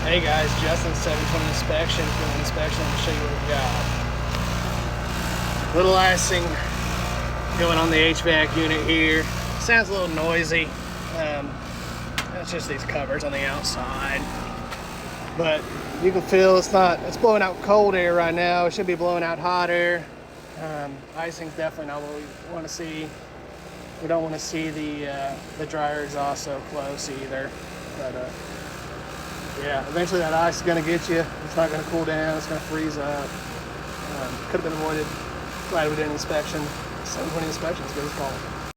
Hey guys, Justin, 720 inspection. Doing inspection. Let me show you what we've got. Little icing going on the HVAC unit here. Sounds a little noisy. That's just these covers on the outside. But you can feel it's blowing out cold air right now. It should be blowing out hot air. Icing's definitely not what we want to see. We don't want to see the dryer exhaust so close either. But yeah, eventually that ice is going to get you. It's not going to cool down. It's going to freeze up. Could have been avoided. Glad we did an inspection. 720 inspection is good as call.